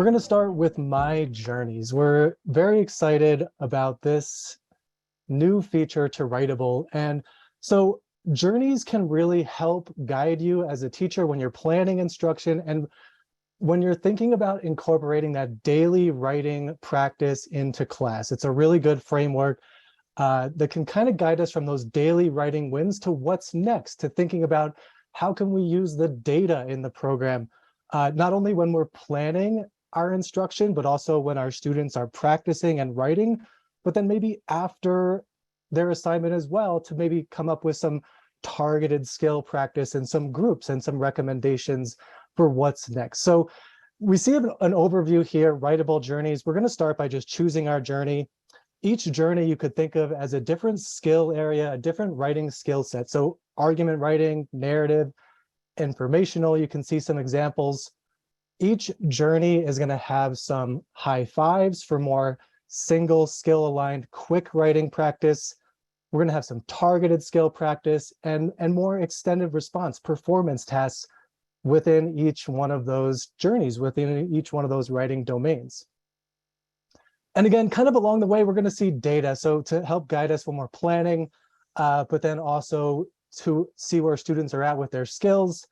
We're going to start with My Journeys. We're very excited about this new feature to Writable. And so Journeys can really help guide you as a teacher when you're planning instruction and when you're thinking about incorporating that daily writing practice into class. It's a really good framework that can kind of guide us from those daily writing wins to what's next, to thinking about how can we use the data in the program, not only when we're planning our instruction, but also when our students are practicing and writing, but then maybe after their assignment as well, to maybe come up with some targeted skill practice and some groups and some recommendations for what's next. So we see an overview here, Writable Journeys. We're going to start by just choosing our journey. Each journey you could think of as a different skill area, a different writing skill set. So argument writing, narrative, informational, you can see some examples. Each journey is going to have some high fives for more single skill aligned quick writing practice. We're going to have some targeted skill practice and more extended response performance tasks within each one of those journeys, within each one of those writing domains. And again, kind of along the way, we're going to see data. So to help guide us when we're planning, but then also to see where students are at with their skills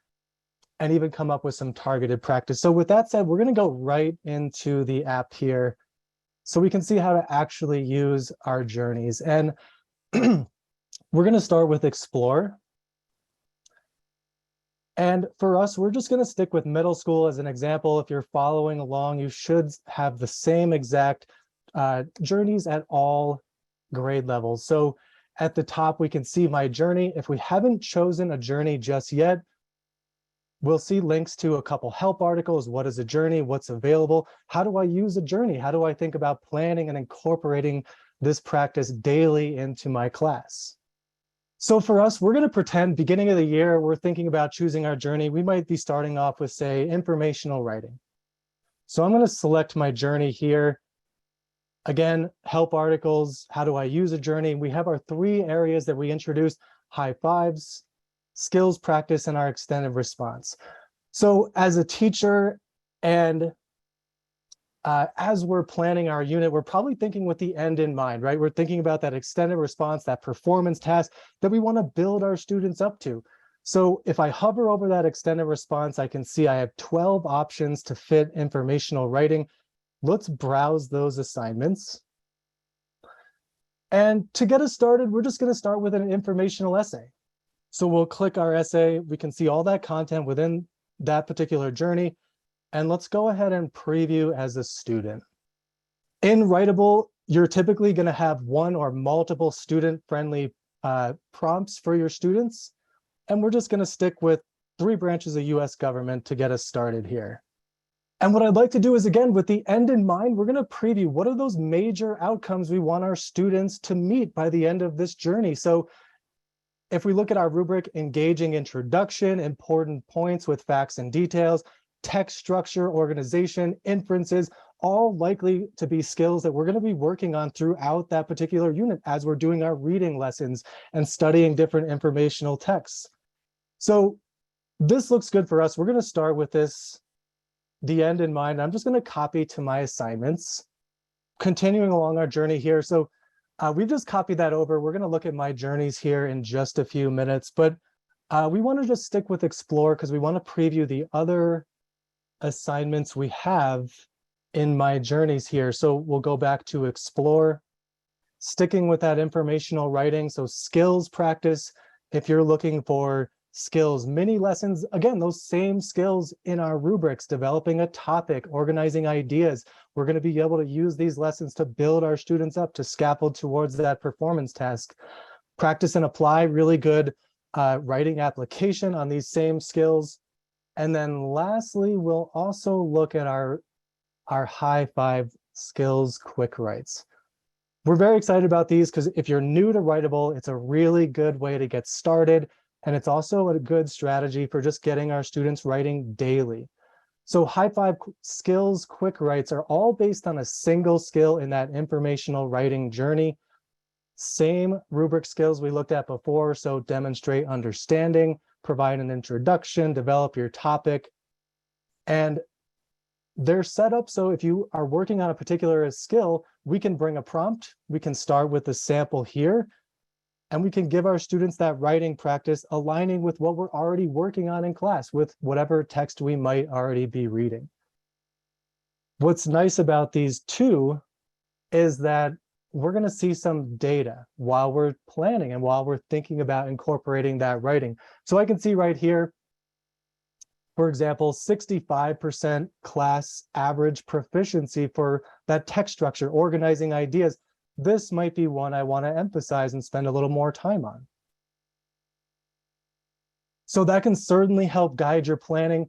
and even come up with some targeted practice. So with that said, we're going to go right into the app here so we can see how to actually use our journeys. And we're going to start with Explore. And for us, we're just going to stick with middle school as an example. If you're following along, you should have the same exact journeys at all grade levels. So at the top, we can see My Journey. If we haven't chosen a journey just yet, we'll see links to a couple help articles. What is a journey? What's available? How do I use a journey? How do I think about planning and incorporating this practice daily into my class? So for us, we're going to pretend beginning of the year, we're thinking about choosing our journey. We might be starting off with, say, informational writing. So I'm going to select my journey here. Again, help articles. How do I use a journey? We have our three areas that we introduced: high fives, skills practice, and our extended response. So as a teacher and as we're planning our unit, we're probably thinking with the end in mind, right? We're thinking about that extended response, that performance task that we want to build our students up to. So if I hover over that extended response, I can see I have 12 options to fit informational writing. Let's browse those assignments. And to get us started, we're just going to start with an informational essay. So we'll click our essay. We can see all that content within that particular journey. And let's go ahead and preview as a student. In Writable, you're typically going to have one or multiple student-friendly prompts for your students. And we're just going to stick with 3 branches of US government to get us started here. And what I'd like to do is, again, with the end in mind, we're going to preview what are those major outcomes we want our students to meet by the end of this journey. So if we look at our rubric, engaging introduction, important points with facts and details, text structure, organization, inferences, all likely to be skills that we're going to be working on throughout that particular unit as we're doing our reading lessons and studying different informational texts. So this looks good for us. We're going to start with this, the end in mind. I'm just going to copy to my assignments, continuing along our journey here. So we've just copied that over. We're going to look at My Journeys here in just a few minutes, but we want to just stick with Explore because we want to preview the other assignments we have in My Journeys here. So we'll go back to Explore, sticking with that informational writing. So skills practice, if you're looking for skills mini lessons, again, those same skills in our rubrics, developing a topic, organizing ideas. We're going to be able to use these lessons to build our students up to scaffold towards that performance task. Practice and apply, really good writing application on these same skills. And then lastly, we'll also look at our high five skills quick writes. We're very excited about these because if you're new to Writable, it's a really good way to get started. And it's also a good strategy for just getting our students writing daily. So high five skills quick writes are all based on a single skill in that informational writing journey. Same rubric skills we looked at before. So demonstrate understanding, provide an introduction, develop your topic. And they're set up so if you are working on a particular skill, we can bring a prompt, we can start with the sample here, and we can give our students that writing practice aligning with what we're already working on in class, with whatever text we might already be reading. What's nice about these two is that we're going to see some data while we're planning and while we're thinking about incorporating that writing. So I can see right here, for example, 65% class average proficiency for that text structure, organizing ideas. This might be one I want to emphasize and spend a little more time on. So that can certainly help guide your planning.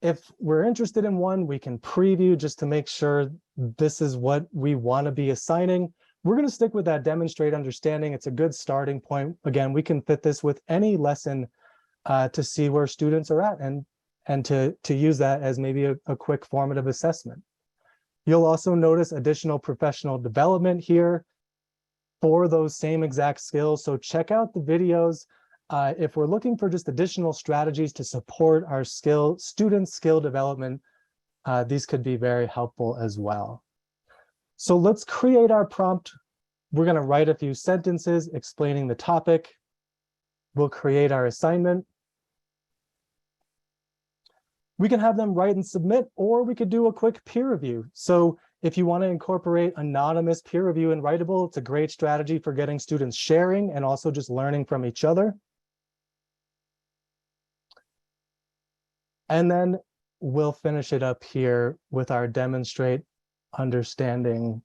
If we're interested in one, we can preview just to make sure this is what we want to be assigning. We're going to stick with that demonstrate understanding. It's a good starting point. Again, we can fit this with any lesson to see where students are at and to use that as maybe a quick formative assessment. You'll also notice additional professional development here for those same exact skills. So check out the videos. If we're looking for just additional strategies to support our students' skill development, these could be very helpful as well. So let's create our prompt. We're going to write a few sentences explaining the topic. We'll create our assignment. We can have them write and submit, or we could do a quick peer review. So if you want to incorporate anonymous peer review in Writable, it's a great strategy for getting students sharing and also just learning from each other. And then we'll finish it up here with our demonstrate understanding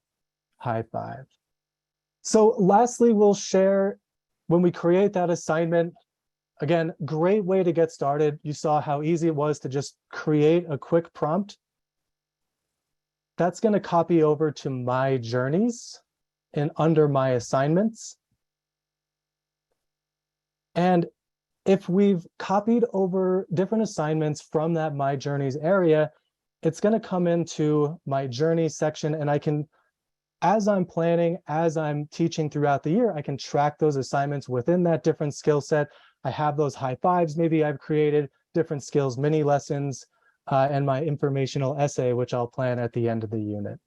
high five. So lastly, we'll share when we create that assignment. Again, great way to get started. You saw how easy it was to just create a quick prompt. That's going to copy over to My Journeys and under My Assignments. And if we've copied over different assignments from that My Journeys area, it's going to come into my Journeys section, and I can, as I'm planning, as I'm teaching throughout the year, I can track those assignments within that different skill set. I have those high fives maybe I've created, different skills, mini lessons, and my informational essay, which I'll plan at the end of the unit.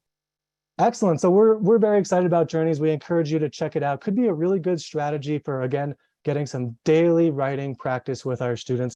Excellent. So we're very excited about Journeys. We encourage you to check it out. Could be a really good strategy for, again, getting some daily writing practice with our students.